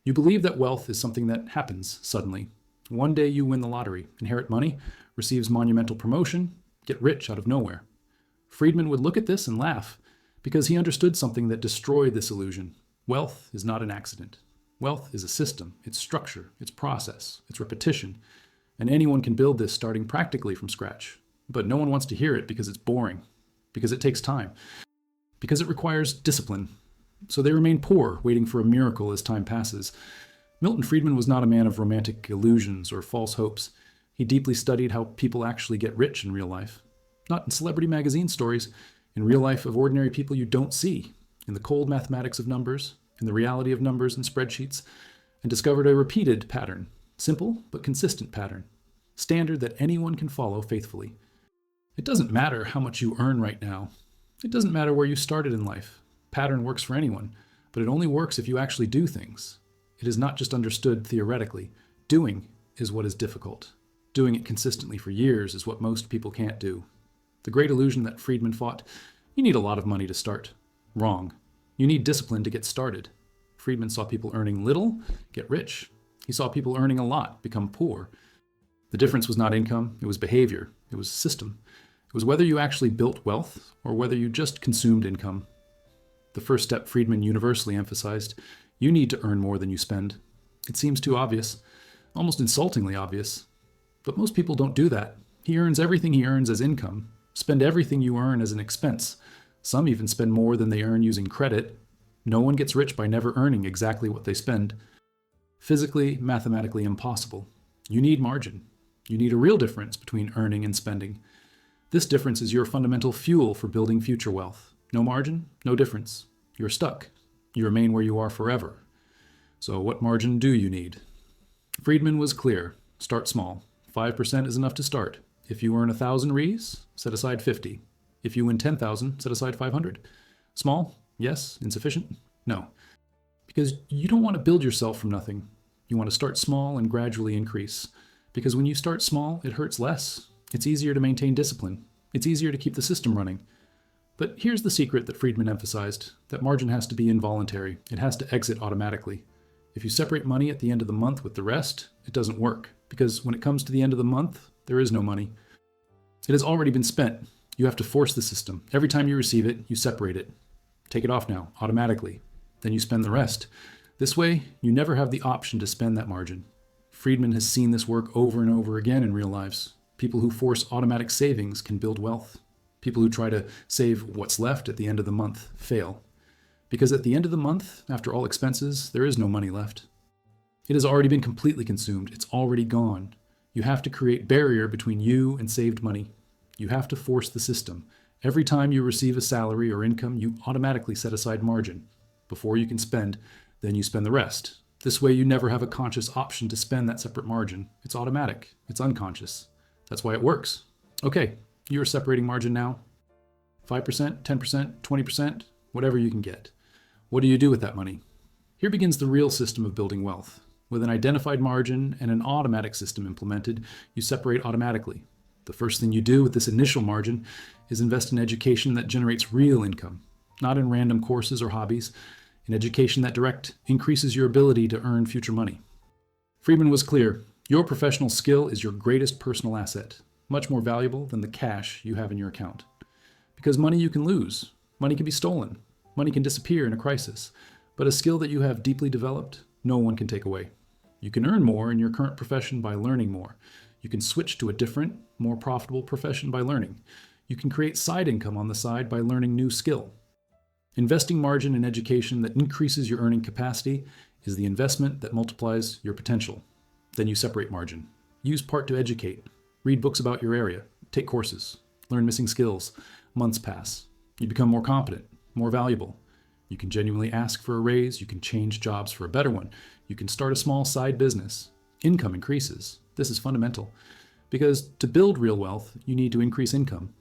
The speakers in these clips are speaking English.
You believe that wealth is something that happens suddenly. One day you win the lottery, inherit money, receives monumental promotion, get rich out of nowhere. Friedman would look at this and laugh, because he understood something that destroyed this illusion. Wealth is not an accident. Wealth is a system, its structure, its process, its repetition, and anyone can build this starting practically from scratch. But no one wants to hear it because it's boring, because it takes time, because it requires discipline. So they remain poor, waiting for a miracle as time passes. Milton Friedman was not a man of romantic illusions or false hopes. He deeply studied how people actually get rich in real life. Not in celebrity magazine stories, in real life of ordinary people you don't see, in the cold mathematics of numbers, in the reality of numbers and spreadsheets, and discovered a repeated pattern, simple but consistent pattern, standard that anyone can follow faithfully. It doesn't matter how much you earn right now. It doesn't matter where you started in life. Pattern works for anyone, but it only works if you actually do things. It is not just understood theoretically. Doing is what is difficult. Doing it consistently for years is what most people can't do. The great illusion that Friedman fought, you need a lot of money to start. Wrong. You need discipline to get started. Friedman saw people earning little get rich. He saw people earning a lot become poor. The difference was not income, it was behavior, it was system. It was whether you actually built wealth or whether you just consumed income. The first step Friedman universally emphasized, you need to earn more than you spend. It seems too obvious, almost insultingly obvious. But most people don't do that. He earns everything he earns as income. Spend everything you earn as an expense. Some even spend more than they earn using credit. No one gets rich by never earning exactly what they spend. Physically, mathematically impossible. You need margin. You need a real difference between earning and spending. This difference is your fundamental fuel for building future wealth. No margin, no difference. You're stuck. You remain where you are forever. So what margin do you need? Friedman was clear. Start small. 5% is enough to start. If you earn 1,000 Ries, set aside 50. If you win 10,000, set aside 500. Small? Yes. Insufficient? No. Because you don't want to build yourself from nothing. You want to start small and gradually increase. Because when you start small, it hurts less. It's easier to maintain discipline. It's easier to keep the system running. But here's the secret that Friedman emphasized, that margin has to be involuntary. It has to exit automatically. If you separate money at the end of the month with the rest, it doesn't work, because when it comes to the end of the month, there is no money. It has already been spent. You have to force the system. Every time you receive it, you separate it. Take it off now, automatically. Then you spend the rest. This way, you never have the option to spend that margin. Friedman has seen this work over and over again in real lives. People who force automatic savings can build wealth. People who try to save what's left at the end of the month fail. Because at the end of the month, after all expenses, there is no money left. It has already been completely consumed. It's already gone. You have to create barrier between you and saved money. You have to force the system. Every time you receive a salary or income, you automatically set aside margin. Before you can spend, then you spend the rest. This way you never have a conscious option to spend that separate margin. It's automatic. It's unconscious. That's why it works. Okay. You're separating margin now. 5%, 10%, 20%, whatever you can get. What do you do with that money? Here begins the real system of building wealth. With an identified margin and an automatic system implemented, you separate automatically. The first thing you do with this initial margin is invest in education that generates real income, not in random courses or hobbies, in education that direct increases your ability to earn future money. Friedman was clear. Your professional skill is your greatest personal asset. Much more valuable than the cash you have in your account. Because money you can lose, money can be stolen, money can disappear in a crisis, but a skill that you have deeply developed, no one can take away. You can earn more in your current profession by learning more. You can switch to a different, more profitable profession by learning. You can create side income on the side by learning new skill. Investing margin in education that increases your earning capacity is the investment that multiplies your potential. Then you separate margin. Use part to educate. Read books about your area, take courses, learn missing skills. Months pass. You become more competent, more valuable. You can genuinely ask for a raise. You can change jobs for a better one. You can start a small side business. Income increases. This is fundamental. Because to build real wealth, you need to increase income.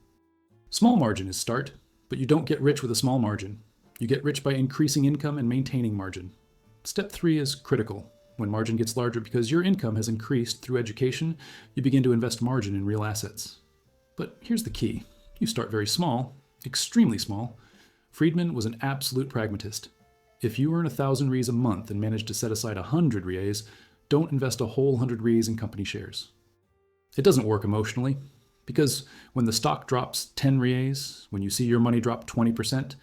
Small margin is start, but you don't get rich with a small margin. You get rich by increasing income and maintaining margin. Step 3 is critical. When margin gets larger because your income has increased through education, you begin to invest margin in real assets. But here's the key. You start very small, extremely small. Friedman was an absolute pragmatist. If you earn 1,000 reais a month and manage to set aside 100 reais, don't invest a whole 100 reais in company shares. It doesn't work emotionally, because when the stock drops 10 reais, when you see your money drop 20%,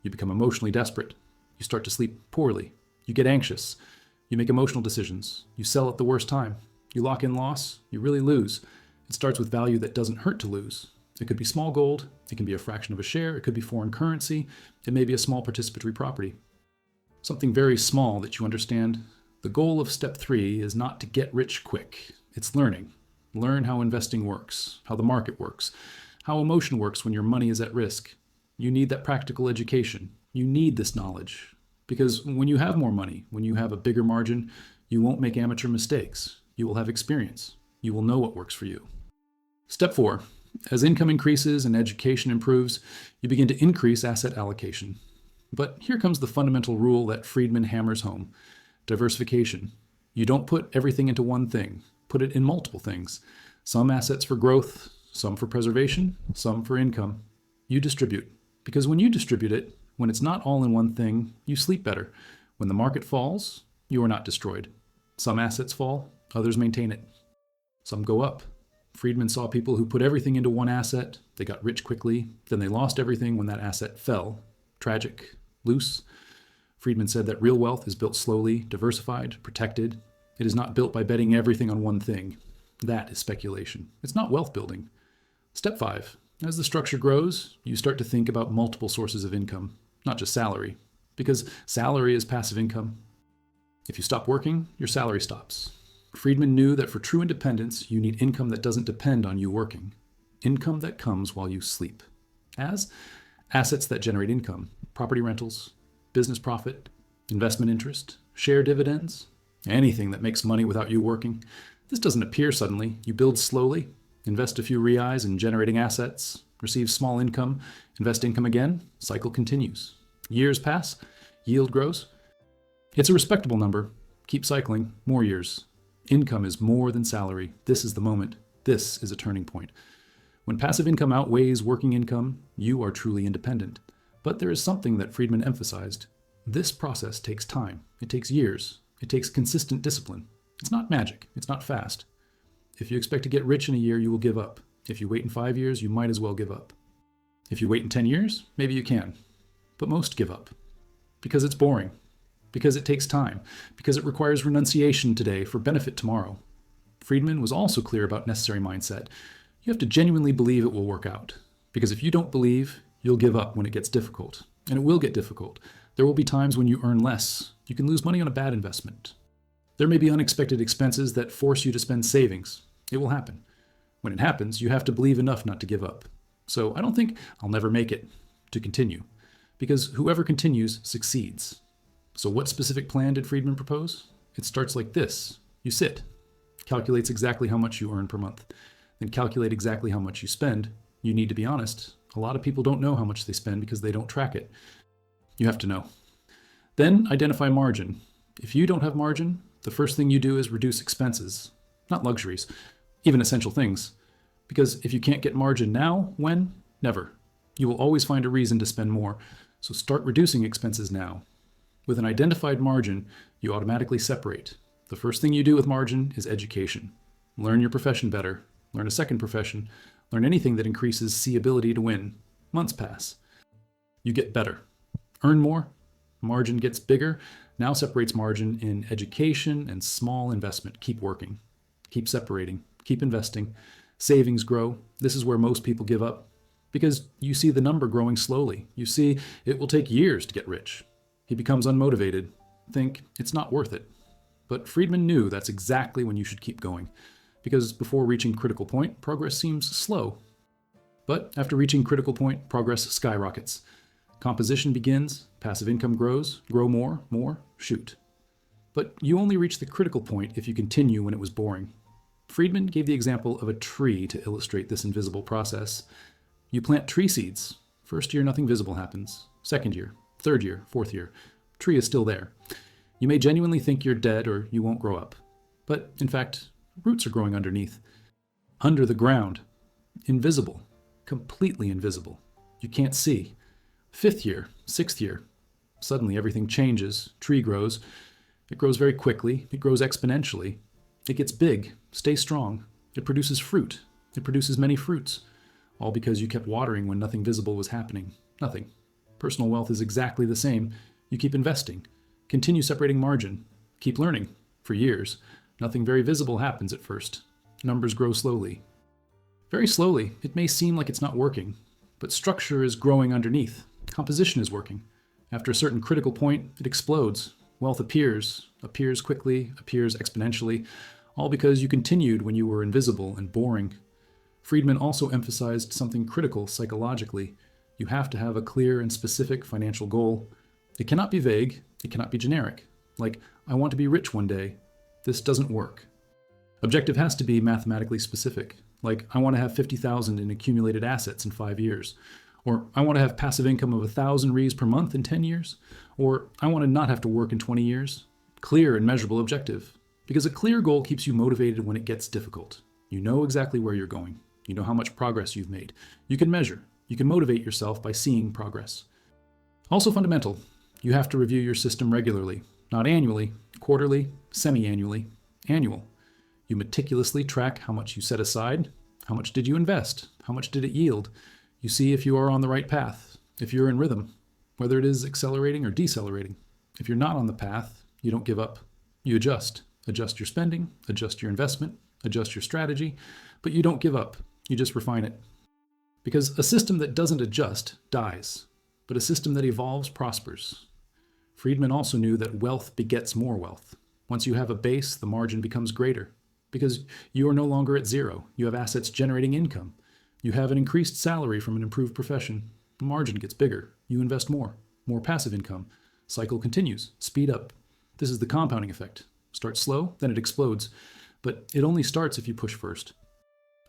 you become emotionally desperate. You start to sleep poorly. You get anxious. You make emotional decisions. You sell at the worst time. You lock in loss. You really lose. It starts with value that doesn't hurt to lose. It could be small gold. It can be a fraction of a share. It could be foreign currency. It may be a small participatory property. Something very small that you understand. The goal of step 3 is not to get rich quick. It's learning. Learn how investing works, how the market works, how emotion works when your money is at risk. You need that practical education. You need this knowledge. Because when you have more money, when you have a bigger margin, you won't make amateur mistakes. You will have experience. You will know what works for you. Step 4. As income increases and education improves, you begin to increase asset allocation. But here comes the fundamental rule that Friedman hammers home. Diversification. You don't put everything into one thing. Put it in multiple things. Some assets for growth, some for preservation, some for income. You distribute. Because when you distribute it, when it's not all in one thing, you sleep better. When the market falls, you are not destroyed. Some assets fall, others maintain it. Some go up. Friedman saw people who put everything into one asset, they got rich quickly, then they lost everything when that asset fell. Tragic, loose. Friedman said that real wealth is built slowly, diversified, protected. It is not built by betting everything on one thing. That is speculation. It's not wealth building. Step 5. As the structure grows, you start to think about multiple sources of income, not just salary, because salary is passive income. If you stop working, your salary stops. Friedman knew that for true independence, you need income that doesn't depend on you working. Income that comes while you sleep. As assets that generate income, property rentals, business profit, investment interest, share dividends, anything that makes money without you working. This doesn't appear suddenly. You build slowly, invest a few reais in generating assets, receive small income, invest income again, cycle continues. Years pass, yield grows. It's a respectable number. Keep cycling, more years. Income is more than salary. This is the moment. This is a turning point. When passive income outweighs working income, you are truly independent. But there is something that Friedman emphasized. This process takes time. It takes years. It takes consistent discipline. It's not magic. It's not fast. If you expect to get rich in a year, you will give up. If you wait in 5 years, you might as well give up. If you wait in 10 years, maybe you can. But most give up. Because it's boring. Because it takes time. Because it requires renunciation today for benefit tomorrow. Friedman was also clear about necessary mindset. You have to genuinely believe it will work out. Because if you don't believe, you'll give up when it gets difficult. And it will get difficult. There will be times when you earn less. You can lose money on a bad investment. There may be unexpected expenses that force you to spend savings. It will happen. When it happens, you have to believe enough not to give up. So I don't think I'll never make it to continue. Because whoever continues succeeds. So what specific plan did Friedman propose? It starts like this. You sit. Calculates exactly how much you earn per month. Then calculate exactly how much you spend. You need to be honest. A lot of people don't know how much they spend because they don't track it. You have to know. Then identify margin. If you don't have margin, the first thing you do is reduce expenses. Not luxuries, even essential things. Because if you can't get margin now, when? Never. You will always find a reason to spend more. So start reducing expenses now. With an identified margin, you automatically separate. The first thing you do with margin is education. Learn your profession better. Learn a second profession. Learn anything that increases C ability to win. Months pass. You get better. Earn more. Margin gets bigger. Now separates margin in education and small investment. Keep working. Keep separating. Keep investing. Savings grow. This is where most people give up. Because you see the number growing slowly. You see it will take years to get rich. He becomes unmotivated. Think it's not worth it. But Friedman knew that's exactly when you should keep going. Because before reaching critical point, progress seems slow. But after reaching critical point, progress skyrockets. Composition begins, passive income grows, grow more, shoot. But you only reach the critical point if you continue when it was boring. Friedman gave the example of a tree to illustrate this invisible process. You plant tree seeds. First year, nothing visible happens. Second year, third year, fourth year. Tree is still there. You may genuinely think you're dead or you won't grow up. But in fact, roots are growing underneath. Under the ground. Invisible. Completely invisible. You can't see. Fifth year, sixth year. Suddenly everything changes, tree grows. It grows very quickly, it grows exponentially. It gets big, stays strong. It produces fruit. It produces many fruits. All because you kept watering when nothing visible was happening. Nothing. Personal wealth is exactly the same. You keep investing. Continue separating margin. Keep learning. For years. Nothing very visible happens at first. Numbers grow slowly. Very slowly. It may seem like it's not working, but structure is growing underneath. Composition is working. After a certain critical point, it explodes. Wealth appears quickly, appears exponentially, all because you continued when you were invisible and boring. Friedman also emphasized something critical psychologically. You have to have a clear and specific financial goal. It cannot be vague, it cannot be generic. Like, I want to be rich one day. This doesn't work. Objective has to be mathematically specific. Like, I want to have 50,000 in accumulated assets in 5 years. Or I want to have passive income of 1,000 Rs per month in 10 years. Or I want to not have to work in 20 years. Clear and measurable objective. Because a clear goal keeps you motivated when it gets difficult. You know exactly where you're going. You know how much progress you've made. You can measure. You can motivate yourself by seeing progress. Also fundamental, you have to review your system regularly. Not annually, quarterly, semi-annually, annual. You meticulously track how much you set aside. How much did you invest? How much did it yield? You see if you are on the right path, if you're in rhythm, whether it is accelerating or decelerating. If you're not on the path, you don't give up. You adjust. Adjust your spending, adjust your investment, adjust your strategy, but you don't give up. You just refine it. Because a system that doesn't adjust dies, but a system that evolves prospers. Friedman also knew that wealth begets more wealth. Once you have a base, the margin becomes greater. Because you are no longer at zero. You have assets generating income. You have an increased salary from an improved profession. The margin gets bigger. You invest more. More passive income. Cycle continues. Speed up. This is the compounding effect. Starts slow, then it explodes. But it only starts if you push first.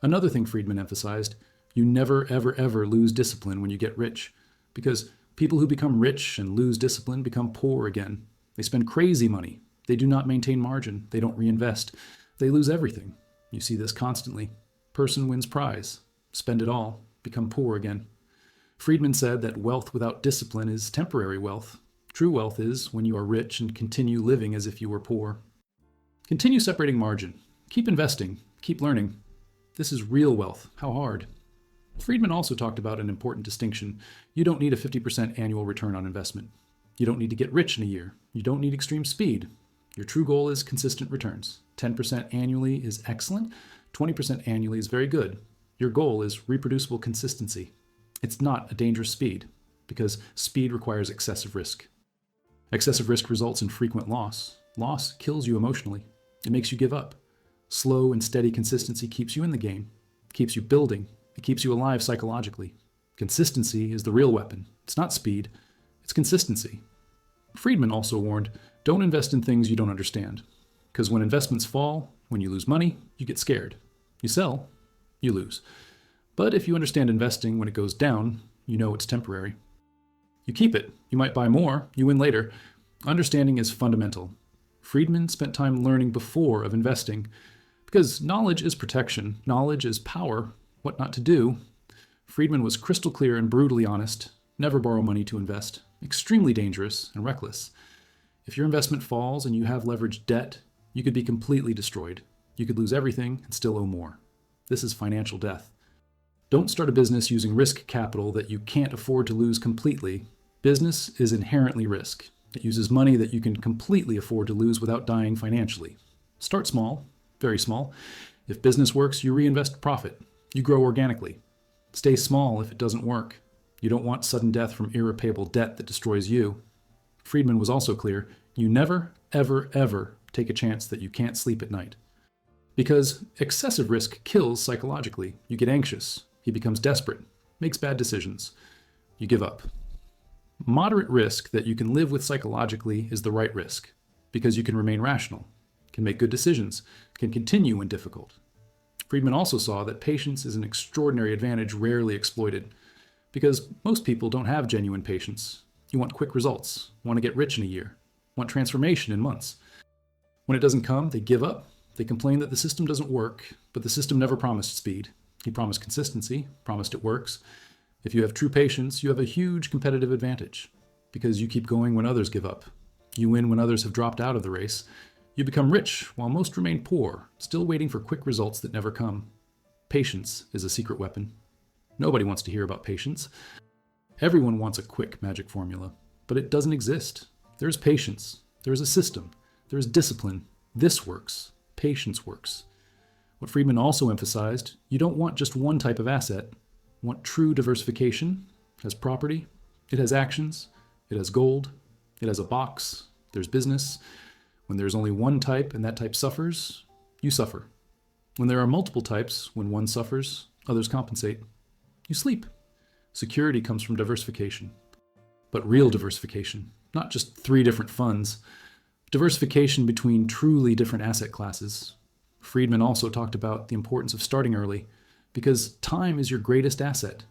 Another thing Friedman emphasized, you never, ever, ever lose discipline when you get rich. Because people who become rich and lose discipline become poor again. They spend crazy money. They do not maintain margin. They don't reinvest. They lose everything. You see this constantly. Person wins prize. Spend it all. Become poor again. Friedman said that wealth without discipline is temporary wealth. True wealth is when you are rich and continue living as if you were poor. Continue separating margin. Keep investing. Keep learning. This is real wealth. How hard? Friedman also talked about an important distinction. You don't need a 50% annual return on investment. You don't need to get rich in a year. You don't need extreme speed. Your true goal is consistent returns. 10% annually is excellent. 20% annually is very good. Your goal is reproducible consistency. It's not a dangerous speed, because speed requires excessive risk. Excessive risk results in frequent loss. Loss kills you emotionally. It makes you give up. Slow and steady consistency keeps you in the game, keeps you building. It keeps you alive psychologically. Consistency is the real weapon. It's not speed, it's consistency. Friedman also warned, don't invest in things you don't understand. Because when investments fall, when you lose money, you get scared. You sell, you lose. But if you understand investing when it goes down, you know it's temporary. You keep it. You might buy more, you win later. Understanding is fundamental. Friedman spent time learning before of investing. Because knowledge is protection, knowledge is power, what not to do. Friedman was crystal clear and brutally honest. Never borrow money to invest. Extremely dangerous and reckless. If your investment falls and you have leveraged debt, you could be completely destroyed. You could lose everything and still owe more. This is financial death. Don't start a business using risk capital that you can't afford to lose completely. Business is inherently risk. It uses money that you can completely afford to lose without dying financially. Start small, very small. If business works, you reinvest profit. You grow organically. Stay small if it doesn't work. You don't want sudden death from irreparable debt that destroys you. Friedman was also clear, you never, ever, ever take a chance that you can't sleep at night. Because excessive risk kills psychologically. You get anxious. He becomes desperate. Makes bad decisions. You give up. Moderate risk that you can live with psychologically is the right risk, because you can remain rational, can make good decisions, can continue when difficult. Friedman also saw that patience is an extraordinary advantage rarely exploited, because most people don't have genuine patience. You want quick results, want to get rich in a year, want transformation in months. When it doesn't come, they give up. They complain that the system doesn't work, but the system never promised speed. He promised consistency, promised it works. If you have true patience, you have a huge competitive advantage, because you keep going when others give up. You win when others have dropped out of the race. You become rich while most remain poor, still waiting for quick results that never come. Patience is a secret weapon. Nobody wants to hear about patience. Everyone wants a quick magic formula, but it doesn't exist. There's patience. There's a system. There's discipline. This works. Patience works. What Friedman also emphasized, you don't want just one type of asset. You want true diversification. It has property. It has actions. It has gold. It has a box. There's business. When there's only one type and that type suffers, you suffer. When there are multiple types, when one suffers, others compensate. You sleep. Security comes from diversification. But real diversification, not just 3 different funds. Diversification between truly different asset classes. Friedman also talked about the importance of starting early, because time is your greatest asset.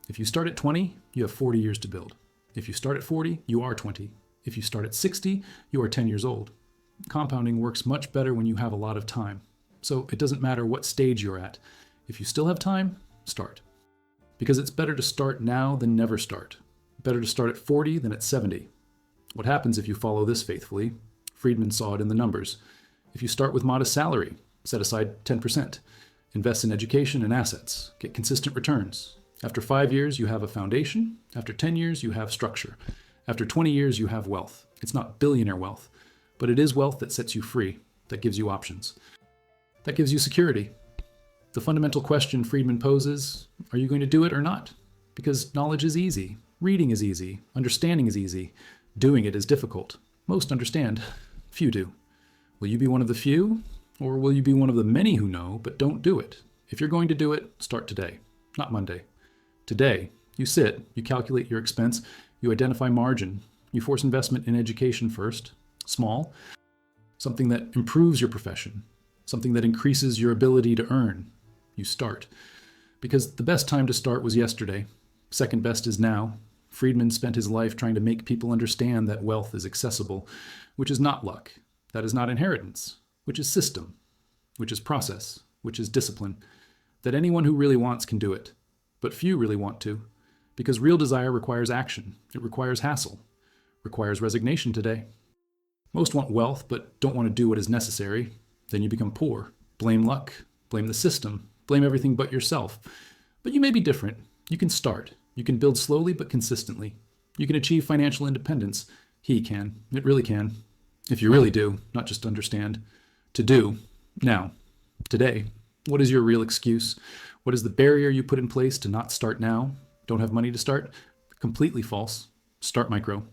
If you start at 20, you have 40 years to build. If you start at 40, you are 20. If you start at 60, you are 10 years old. Compounding works much better when you have a lot of time. So it doesn't matter what stage you're at. If you still have time, start. Because it's better to start now than never start. Better to start at 40 than at 70. What happens if you follow this faithfully? Friedman saw it in the numbers. If you start with modest salary, set aside 10%. Invest in education and assets. Get consistent returns. After 5 years, you have a foundation. After 10 years, you have structure. After 20 years, you have wealth. It's not billionaire wealth, but it is wealth that sets you free, that gives you options. That gives you security. The fundamental question Friedman poses, are you going to do it or not? Because knowledge is easy. Reading is easy. Understanding is easy. Doing it is difficult. Most understand. Few do. Will you be one of the few? Or will you be one of the many who know but don't do it? If you're going to do it, start today, not Monday. Today, you sit, you calculate your expense, you identify margin, you force investment in education first, small, something that improves your profession, something that increases your ability to earn. You start. Because the best time to start was yesterday. Second best is now. Friedman spent his life trying to make people understand that wealth is accessible, which is not luck, that is not inheritance, which is system, which is process, which is discipline, that anyone who really wants can do it, but few really want to, because real desire requires action, it requires hassle, requires resignation today. Most want wealth, but don't want to do what is necessary. Then you become poor. Blame luck, blame the system, blame everything but yourself. But you may be different. You can start. You can build slowly but consistently. You can achieve financial independence. He can. It really can. If you really do, not just understand. To do. Now. Today. What is your real excuse? What is the barrier you put in place to not start now? Don't have money to start? Completely false. Start micro.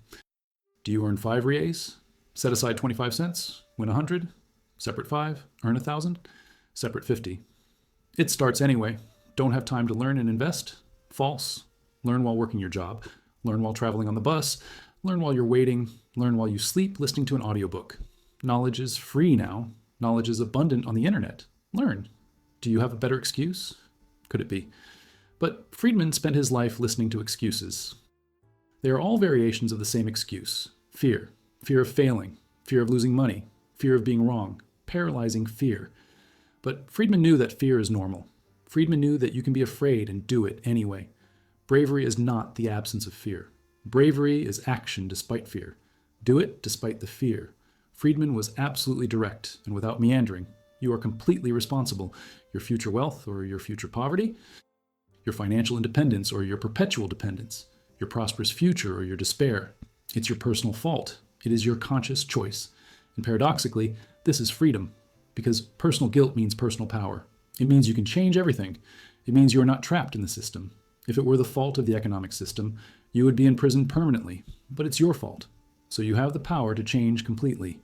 Do you earn 5 reais? Set aside 25 cents. Win 100. Separate 5. Earn 1,000. Separate 50. It starts anyway. Don't have time to learn and invest? False. Learn while working your job. Learn while traveling on the bus. Learn while you're waiting. Learn while you sleep, listening to an audiobook. Knowledge is free now. Knowledge is abundant on the internet. Learn. Do you have a better excuse? Could it be? But Friedman spent his life listening to excuses. They are all variations of the same excuse. Fear. Fear of failing. Fear of losing money. Fear of being wrong. Paralyzing fear. But Friedman knew that fear is normal. Friedman knew that you can be afraid and do it anyway. Bravery is not the absence of fear. Bravery is action despite fear. Do it despite the fear. Friedman was absolutely direct and without meandering. You are completely responsible. Your future wealth or your future poverty, your financial independence or your perpetual dependence, your prosperous future or your despair. It's your personal fault. It is your conscious choice. And paradoxically, this is freedom, because personal guilt means personal power. It means you can change everything. It means you are not trapped in the system. If it were the fault of the economic system, you would be in prison permanently, but it's your fault. So you have the power to change completely.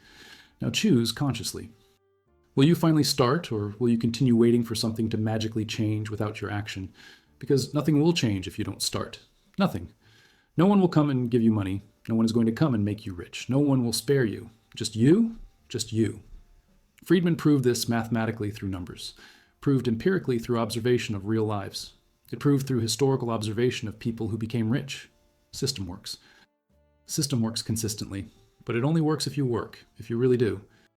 Now choose consciously. Will you finally start, or will you continue waiting for something to magically change without your action? Because nothing will change if you don't start. Nothing. No one will come and give you money. No one is going to come and make you rich. No one will spare you. Just you. Just you. Friedman proved this mathematically through numbers, proved empirically through observation of real lives. It proved through historical observation of people who became rich. System works. System works consistently, but it only works if you work, if you really do.